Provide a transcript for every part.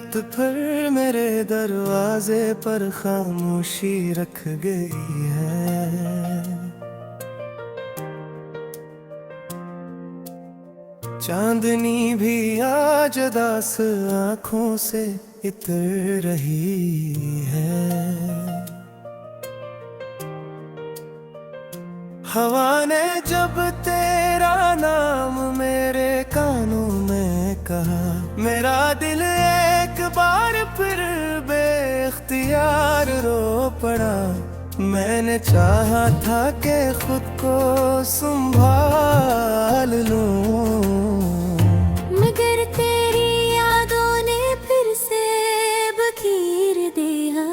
रात भर मेरे दरवाजे पर खामोशी रख गई है। चांदनी भी आज उदास आँखों से इतर रही है। हवा ने जब तेरा नाम मेरे कानों में कहा, मेरा दिल एक बार फिर बेख्तियार रो पड़ा। मैंने चाहा था कि खुद को संभाल लूं, मगर तेरी यादों ने फिर से बखेर दिया।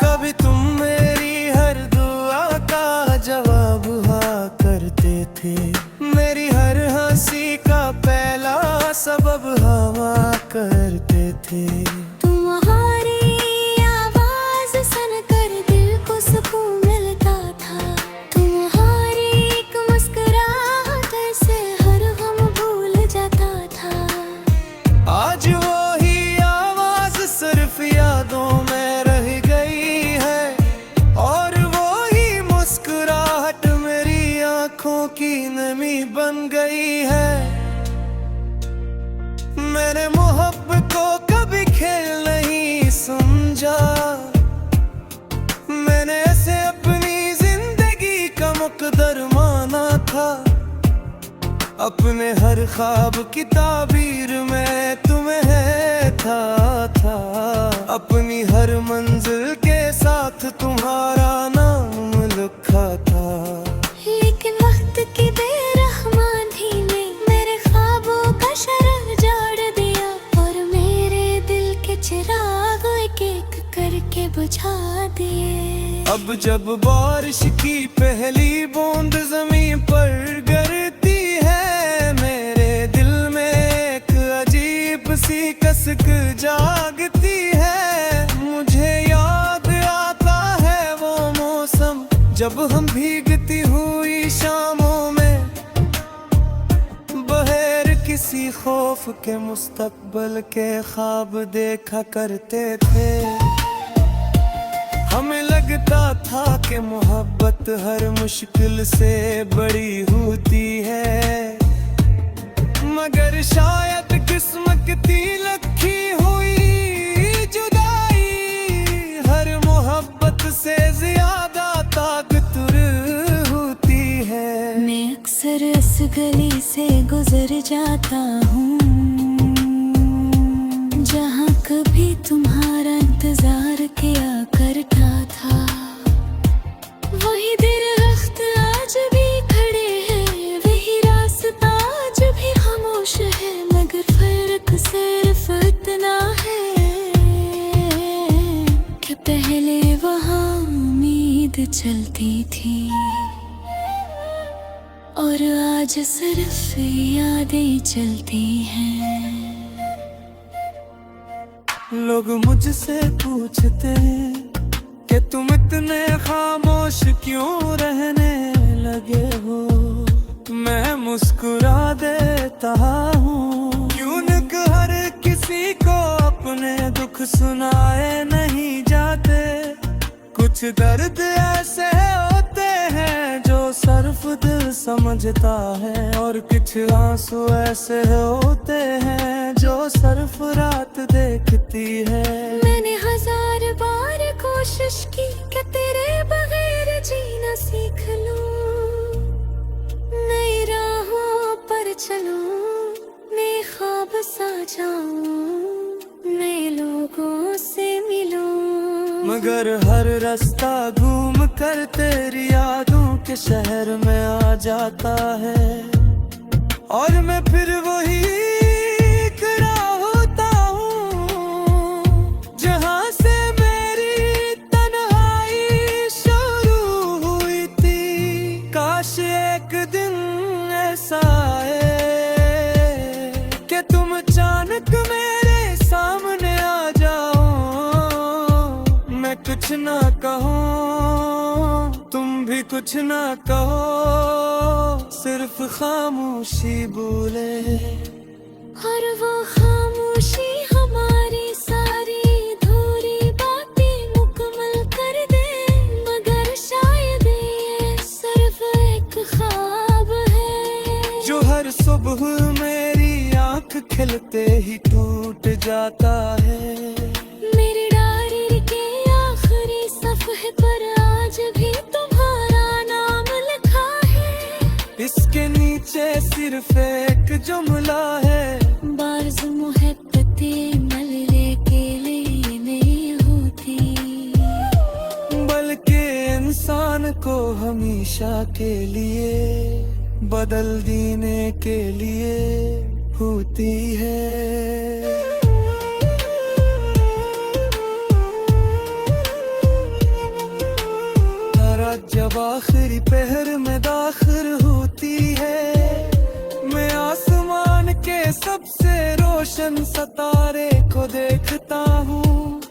कभी तुम मेरी हर दुआ का जवाब हुआ करते थे, मेरी हर हंसी का पहला सबब हवा करते थे। तुम्हारी आवाज सुनकर दिल को सुकून मिलता था, तुम्हारी एक मुस्कुराहट से हर गम भूल जाता था। आज वही आवाज सिर्फ यादों में रह गई है, और वही मुस्कुराहट मेरी आंखों की नमी बन गई है। मैंने मोहब्बत को कभी खेल नहीं समझा, मैंने ऐसे अपनी जिंदगी का मुकद्दर माना था। अपने हर ख्वाब की ताबीर में तुम्हें था। अपनी हर मंजिल के साथ तुम्हारा नाम लिखा था। लेकिन वक्त की बेरहमानी ने मेरे ख्वाबों का शरर जाड़ दिया, और मेरे दिल के चिराग एक एक करके बुझा दिए। अब जब बारिश की पहली बूंद जमीन पर गिरती है, मेरे दिल में एक अजीब सी कसक जागती है। मुझे याद आता है वो मौसम जब हम भीगती हुई शामों में बगैर किसी खौफ के मुस्तकबल के ख्वाब देखा करते थे। हमें लगता था कि मोहब्बत हर मुश्किल से बड़ी होती है, मगर शायद किस्मत की लिखी हुई जुदाई हर मोहब्बत से ज्यादा ताकतवर होती है। मैं अक्सर इस गली से गुजर जाता हूँ, जहाँ कभी तुम्हारा इंतजार किया करता था। वही दरख्त आज भी खड़े हैं, वही रास्ता आज भी खामोश है, मगर फर्क सिर्फ इतना है कि पहले वहाँ उम्मीद चलती थी, और आज सिर्फ यादें चलती हैं। लोग मुझसे पूछते कि तुम इतने खामोश क्यों रहने लगे हो, मैं मुस्कुरा देता हूँ। क्यों न हर किसी को अपने दुख सुनाए नहीं जाते। कुछ दर्द ऐसे होते हैं जो सिर्फ दिल समझता है, और कुछ आंसू ऐसे होते हैं जो सिर्फ रात देखती है। मैंने हजार बार कोशिश की कि तेरे बगैर जीना सीख लूं, नई राहों पर चलूं, नए ख्वाब सजाऊं, नए लोगों से मिलूं। मगर हर रास्ता घूम कर तेरी यादों के शहर में आ जाता है, और मैं फिर वही खड़ा होता हूँ जहाँ से मेरी तन्हाई शुरू हुई थी। काश एक दिन ऐसा आए कि तुम अचानक मेरे सामने आ जाओ, मैं कुछ ना कहूँ तुम भी कुछ ना कहो, सिर्फ खामोशी बोले। और वो खामोशी हमारी सारी अधूरी बातें मुकम्मल कर दे, मगर शायद ये सिर्फ एक ख्वाब है जो हर सुबह मेरी आंख खिलते ही टूट जाता है। मेरी डायरी के आखिरी सफ़े पर आज भी तुम्हारा नाम लिखा है। इसके नीचे सिर्फ एक जुमला है, बार्ज़ मोहब्बतें मिलने के लिए नहीं होती, बल्कि इंसान को हमेशा के लिए बदल देने के लिए होती है। जब आखिरी पहर में दाखिल होती है, मैं आसमान के सबसे रोशन सितारे को देखता हूँ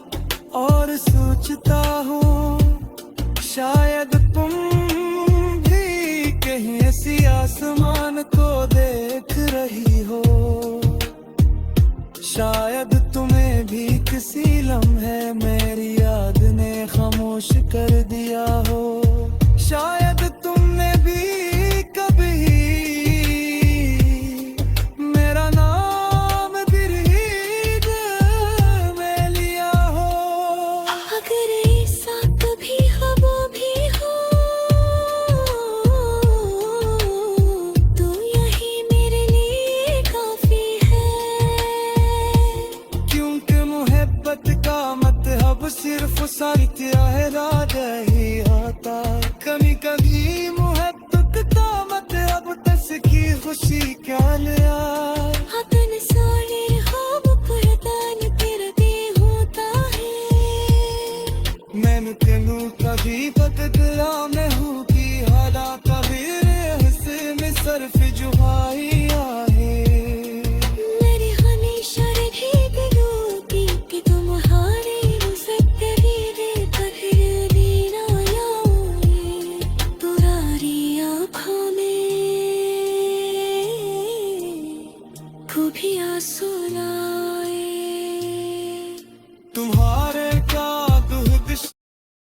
और सोचता हूँ शायद तुम भी कहीं ऐसी आसमान को देख रही हो, शायद तुम्हें भी किसी लम्हे मेरी याद ने खामोश कर दिया हो, शायद तुमने भी कभी मेरा नाम दिल में लिया हो। अगर ऐसा कभी हो वो भी हो तो यही मेरे लिए काफी है, क्योंकि मोहब्बत का मतलब सिर्फ साथ राजा ही होता। कभी कभी मोहब्बत का मतलब तस्की खुशी क्या लिया, हतन सारे ख्वाब कुर्बान करते होता है। मैंने तेनू कभी बदला में हूँ की हालात कभी में सर्फ जुहाई